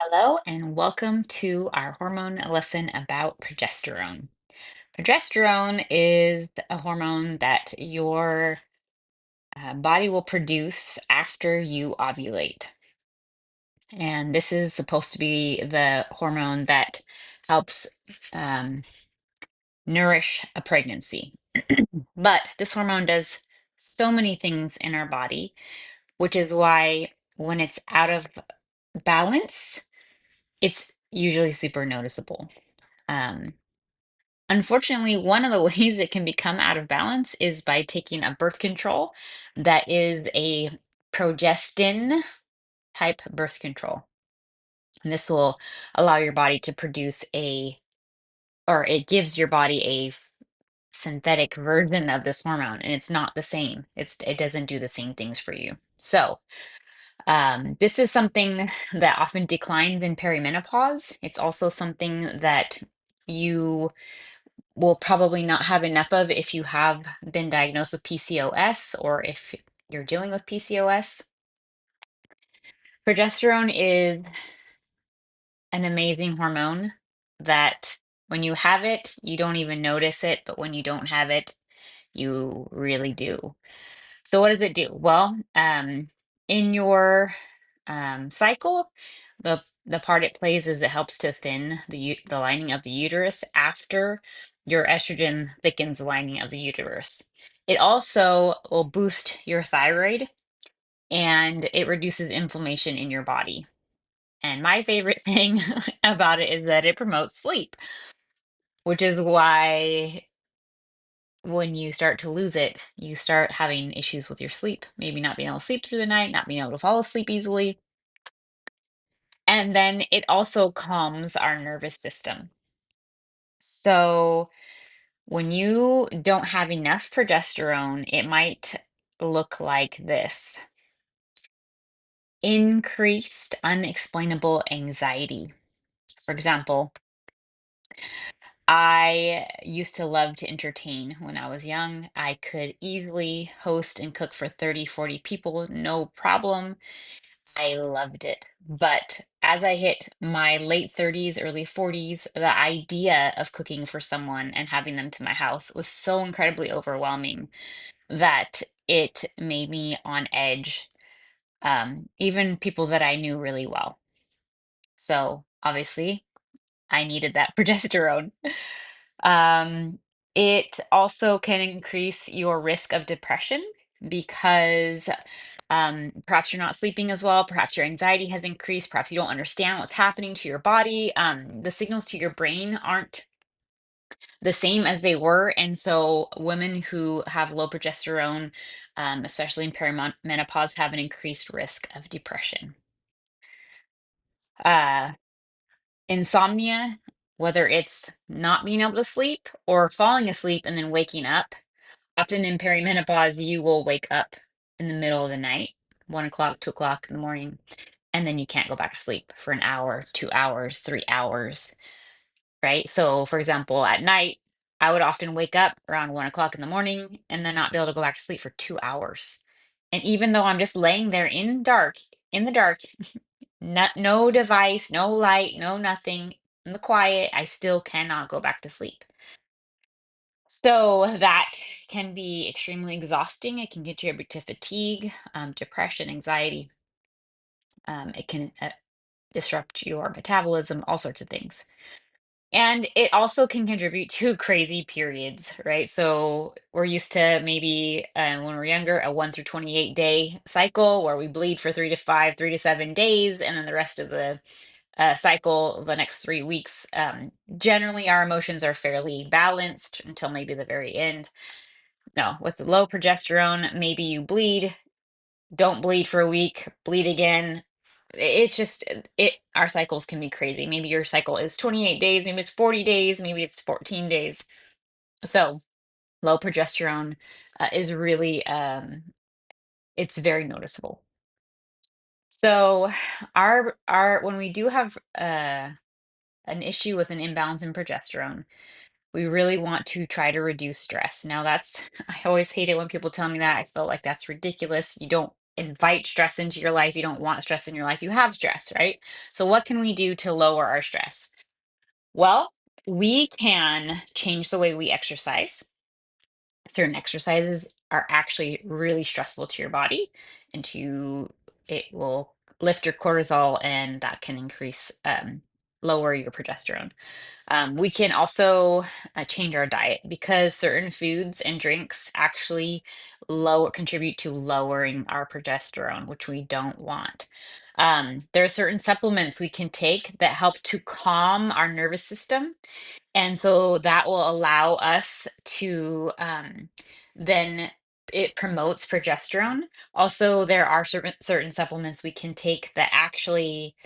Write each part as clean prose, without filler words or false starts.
Hello, and welcome to our hormone lesson about progesterone. Progesterone is a hormone that your body will produce after you ovulate. And this is supposed to be the hormone that helps um, nourish a pregnancy. But this hormone does so many things in our body, which is why when it's out of balance, it's usually super noticeable. Um, Unfortunately, one of the ways it can become out of balance is by taking a birth control that is a progestin type birth control. And this will allow your body to produce or it gives your body synthetic version of this hormone, and it's not the same. It doesn't do the same things for you. So, this is something that often declines in perimenopause. It's also something that you will probably not have enough of if you have been diagnosed with PCOS or if you're dealing with PCOS. Progesterone is an amazing hormone that when you have it, you don't even notice it, but when you don't have it, you really do. So, what does it do? Well, in your cycle, the part it plays is it helps to thin the lining of the uterus after your estrogen thickens the lining of the uterus. It also will boost your thyroid and it reduces inflammation in your body. And my favorite thing about it is that it promotes sleep, which is why when you start to lose it, you start having issues with your sleep, maybe not being able to sleep through the night, not being able to fall asleep easily. And then it also calms our nervous system. So when you don't have enough progesterone, it might look like this: increased unexplainable anxiety. For example, I used to love to entertain when I was young. I could easily host and cook for 30, 40 people, no problem. I loved it. But as I hit my late 30s, early 40s, the idea of cooking for someone and having them to my house was so incredibly overwhelming that it made me on edge, even people that I knew really well. So obviously, I needed that progesterone. Um, it also can increase your risk of depression because perhaps you're not sleeping as well, perhaps your anxiety has increased, perhaps you don't understand what's happening to your body. The signals to your brain aren't the same as they were. And so women who have low progesterone, especially in perimenopause, have an increased risk of depression. Uh, Insomnia, whether it's not being able to sleep or falling asleep and then waking up. Often in perimenopause, you will wake up in the middle of the night, 1 o'clock, 2 o'clock in the morning, and then you can't go back to sleep for an hour, 2 hours, 3 hours, right? So, for example, at night, I would often wake up around 1 o'clock in the morning and then not be able to go back to sleep for 2 hours. And even though I'm just laying there in the dark, no device, no light, no nothing, in the quiet, I still cannot go back to sleep. So that can be extremely exhausting. It can contribute to fatigue, depression, anxiety. It can disrupt your metabolism, all sorts of things. And it also can contribute to crazy periods, right? So we're used to maybe when we're younger, a 1 through 28 day cycle where we bleed for 3 to 5, 3 to 7 days, and then the rest of the cycle, the next 3 weeks. Generally, our emotions are fairly balanced until maybe the very end. No, with the low progesterone, maybe you bleed, don't bleed for a week, bleed again. It's just our cycles can be crazy. Maybe your cycle is 28 days, maybe it's 40 days, maybe it's 14 days. So low progesterone is really it's very noticeable. So our when we do have an issue with an imbalance in progesterone, we really want to try to reduce stress. Now, I always hate it when people tell me that. I feel like that's ridiculous. You don't, invite stress into your life. You don't want stress in your life. You have stress, right? So, what can we do to lower our stress? Well, we can change the way we exercise. Certain exercises are actually really stressful to your body, and it will lift your cortisol, and that can lower your progesterone. We can also change our diet because certain foods and drinks actually contribute to lowering our progesterone, which we don't want. There are certain supplements we can take that help to calm our nervous system, and so that will allow us to then it promotes progesterone. Also, there are certain supplements we can take that actually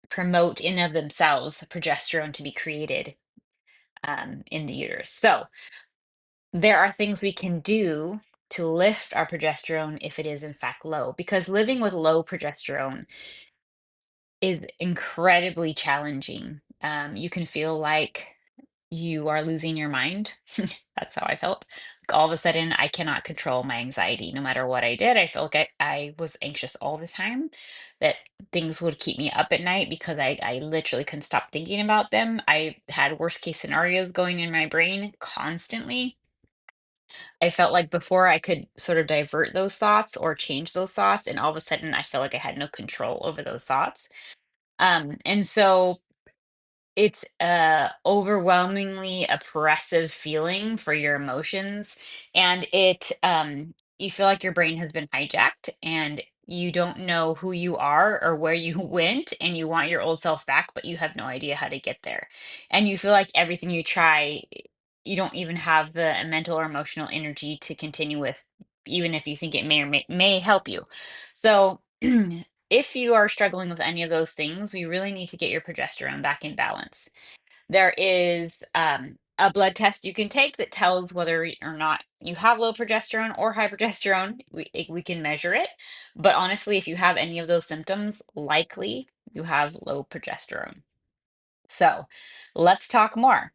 promote in of themselves progesterone to be created in the uterus. So there are things we can do to lift our progesterone if it is in fact low, because living with low progesterone is incredibly challenging. You can feel like you are losing your mind. That's how I felt. Like all of a sudden, I cannot control my anxiety. No matter what I did, I felt like I was anxious all the time, that things would keep me up at night because I literally couldn't stop thinking about them. I had worst case scenarios going in my brain constantly. I felt like before I could sort of divert those thoughts or change those thoughts, and all of a sudden I felt like I had no control over those thoughts. And so it's a overwhelmingly oppressive feeling for your emotions, and you feel like your brain has been hijacked and you don't know who you are or where you went, and you want your old self back, but you have no idea how to get there. And you feel like everything you try, you don't even have the mental or emotional energy to continue with, even if you think it may help you. So if you are struggling with any of those things, we really need to get your progesterone back in balance. There is a blood test you can take that tells whether or not you have low progesterone or high progesterone. We can measure it. But honestly, if you have any of those symptoms, likely you have low progesterone. So let's talk more.